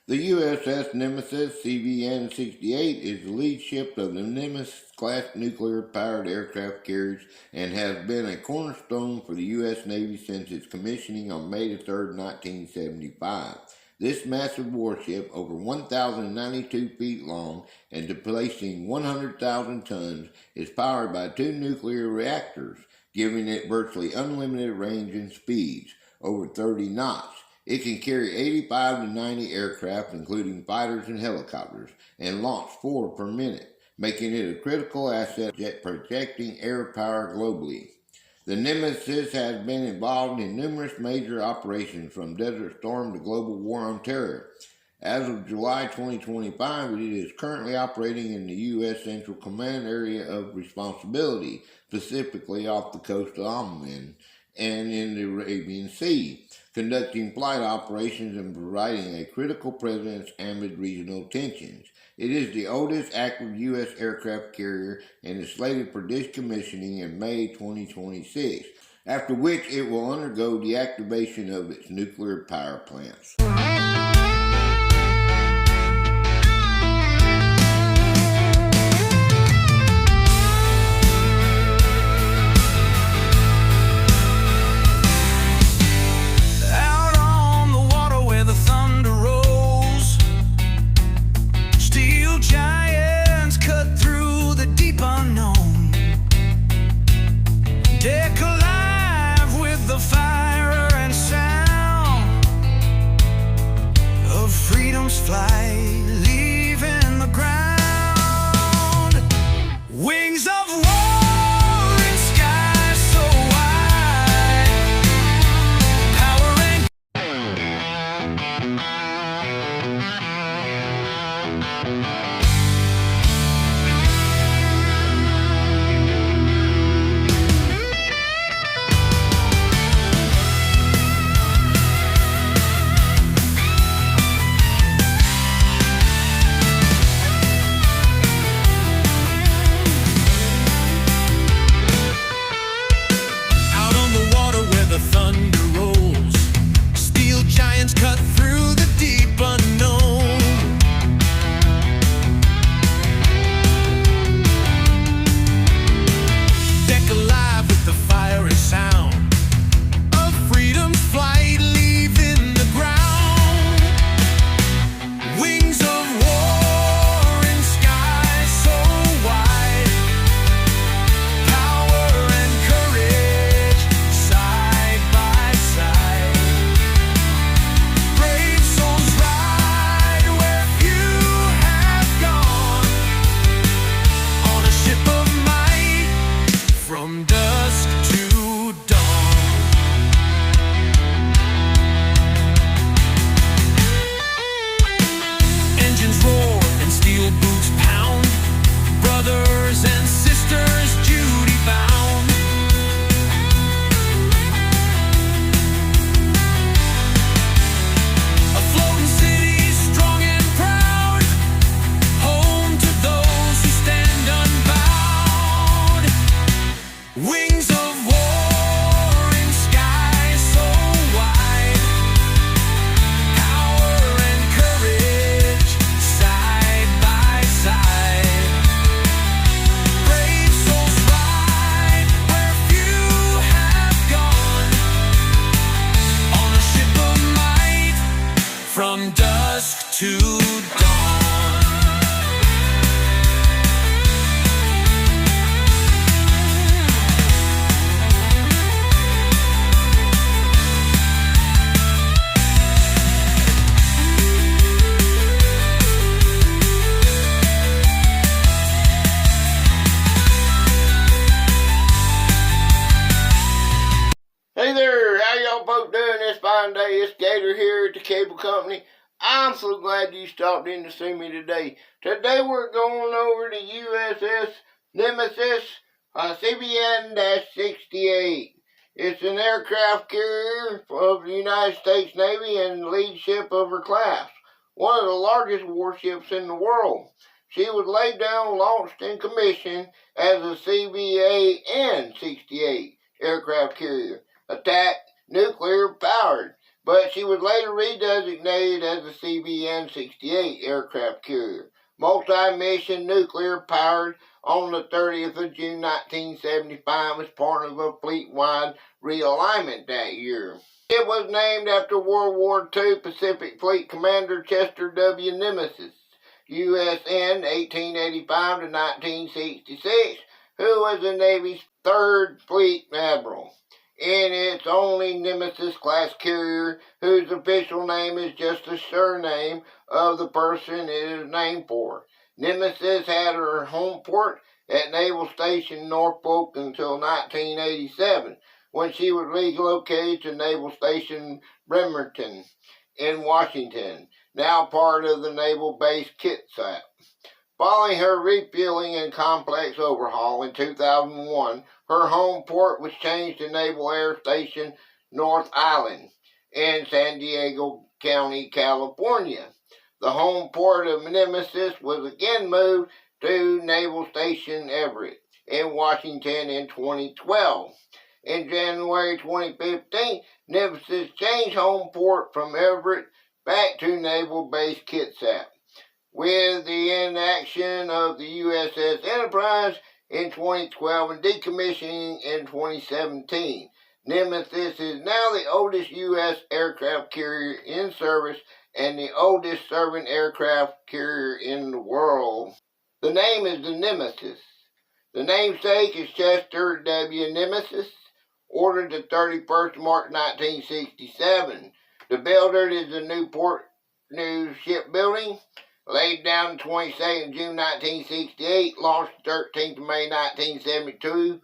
The USS Nimitz CVN-68 is the lead ship of the Nimitz-class nuclear-powered aircraft carriers and has been a cornerstone for the U.S. Navy since its commissioning on May 3, 1975. This massive warship, over 1,092 feet long and displacing 100,000 tons, is powered by 2 nuclear reactors, giving it virtually unlimited range and speeds, over 30 knots. It can carry 85 to 90 aircraft, including fighters and helicopters, and launch 4 per minute, making it a critical asset at protecting air power globally. The Nimitz has been involved in numerous major operations, from Desert Storm to Global War on Terror. As of July 2025, it is currently operating in the U.S. Central Command Area of Responsibility, specifically off the coast of Oman and in the Arabian Sea, conducting flight operations and providing a critical presence amid regional tensions. It is the oldest active U.S. aircraft carrier and is slated for decommissioning in May 2026, after which it will undergo deactivation of its nuclear power plants. Fly, leaving the ground. Wings of war in sky so wide. Power and cut through the deep unknown. Deck alive with the fire and sound of freedom's flight, leaving the ground. Wings of war in sky so wide. Power and courage side by side. From dusk to dawn. Engines roar and steel boots pound. Brothers and sisters duty bound. A floating city strong and proud, home to those who stand unbound. Wings of war in sky so wide. Power and courage side by side. Brave souls ride where few have gone. On a ship of might from dusk to dawn. Hey there, how y'all folks doing this fine day? It's Gator here at the Cable Company. I'm so glad you stopped in to see me today. Today we're going over the USS Nimitz CVN-68. It's an aircraft carrier of the United States Navy and the lead ship of her class. One of the largest warships in the world. She was laid down, launched, and commissioned as a CVN-68 aircraft carrier. Attack nuclear powered, but she was later redesignated as the CVN-68 aircraft carrier, multi-mission nuclear powered on the 30th of June 1975 as part of a fleet-wide realignment that year. It was named after World War II Pacific Fleet Commander Chester W. Nimitz, USN 1885 to 1966, who was the Navy's third Fleet Admiral, and its only Nimitz class carrier whose official name is just the surname of the person it is named for. Nimitz had her home port at Naval Station Norfolk until 1987, when she was relocated to Naval Station Bremerton in Washington, now part of the Naval Base Kitsap. Following her refueling and complex overhaul in 2001, her home port was changed to Naval Air Station North Island in San Diego County, California. The home port of Nimitz was again moved to Naval Station Everett in Washington in 2012. In January 2015, Nimitz changed home port from Everett back to Naval Base Kitsap. With the inaction of the USS Enterprise in 2012 and decommissioning in 2017, Nimitz is now the oldest U.S. aircraft carrier in service and the oldest serving aircraft carrier in the world. The name is the Nimitz. The namesake is Chester W. Nimitz, ordered the 31st of March 1967. The builder is the Newport News Shipbuilding, laid down the 22nd of June 1968, launched the 13th of May 1972,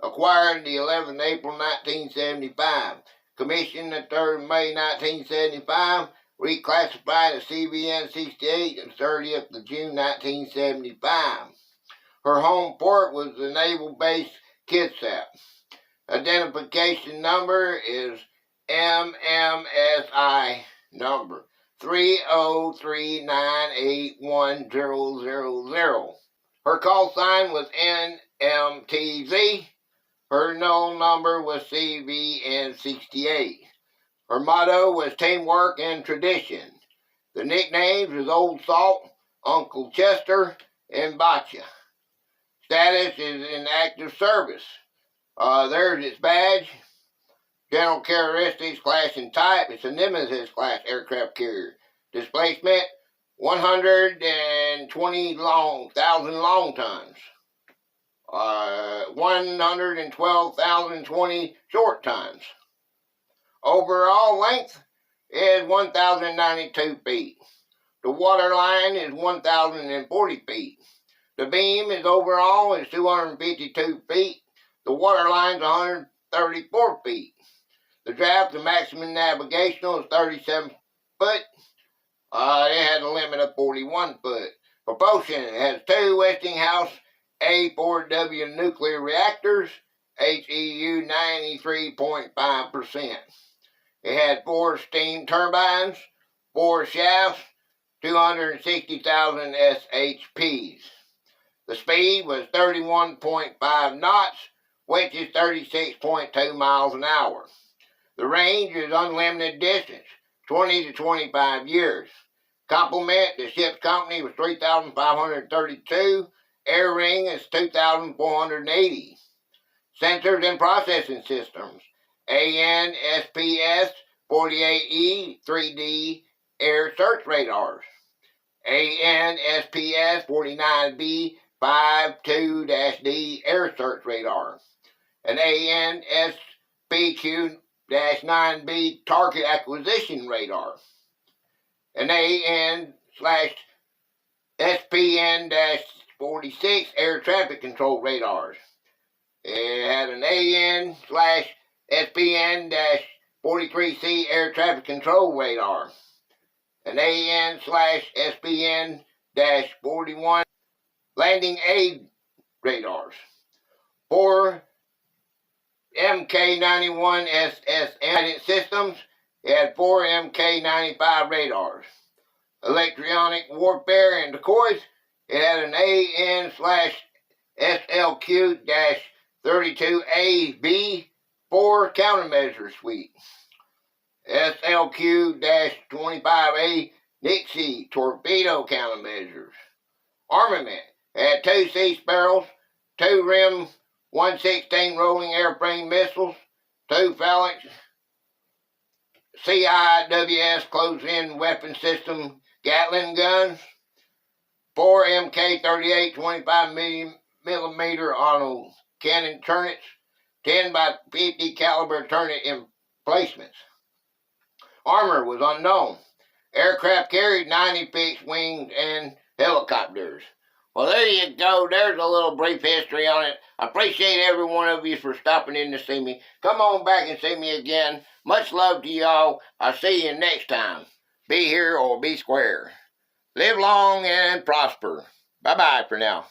acquired the 11th of April 1975, commissioned the 3rd of May 1975, reclassified as CVN-68 on 30th of June 1975. Her home port was the Naval Base Kitsap. Identification number is MMSI number 303981000. Her call sign was NMTZ. Her known number was CVN-68. Her motto was teamwork and tradition. The nicknames was Old Salt, Uncle Chester, and Botcha. Status is in active service. There's its badge. General characteristics, class and type. It's a Nimitz class aircraft carrier. Displacement 120,000 long tons. 112,020 short tons. Overall length is 1,092 feet. The water line is 1,040 feet. The beam is overall is 252 feet. The water line is 134 feet. The draft, the maximum navigational, is 37 foot. It has a limit of 41 foot. Propulsion, it has 2 Westinghouse A4W nuclear reactors, HEU 93.5%. It has 4 steam turbines, 4 shafts, 260,000 SHPs. The speed was 31.5 knots, which is 36.2 miles an hour. The range is unlimited distance, 20 to 25 years. Complement, the ship's company was 3,532. Air ring is 2,480. Sensors and processing systems. AN-SPS 48E 3D air search radars. AN-SPS 49B 52-D air search radar. An AN-SPQ-9B target acquisition radar. An AN/SPN-46 air traffic control radars. It had an AN/SPN-43C air traffic control radar. An AN/SPN-41 landing aid radars. 4 MK91 SSM systems. It had 4 MK95 radars. Electronic warfare and decoys. It had an AN/SLQ-32AB 4 countermeasure suite. SLQ-25A Nixie torpedo countermeasures. Armament had 2 Sea Sparrows, 2 Rim 116 rolling airplane missiles, 2 Phalanx CIWS close-in weapon system Gatling guns, 4 MK-38 25mm auto cannon turrets, 10 by 50 caliber turret emplacements. Armor was unknown. Aircraft carried 90 fixed wings and helicopters. Well, there you go. There's a little brief history on it. I appreciate every one of you for stopping in to see me. Come on back and see me again. Much love to y'all. I'll see you next time. Be here or be square. Live long and prosper. Bye-bye for now.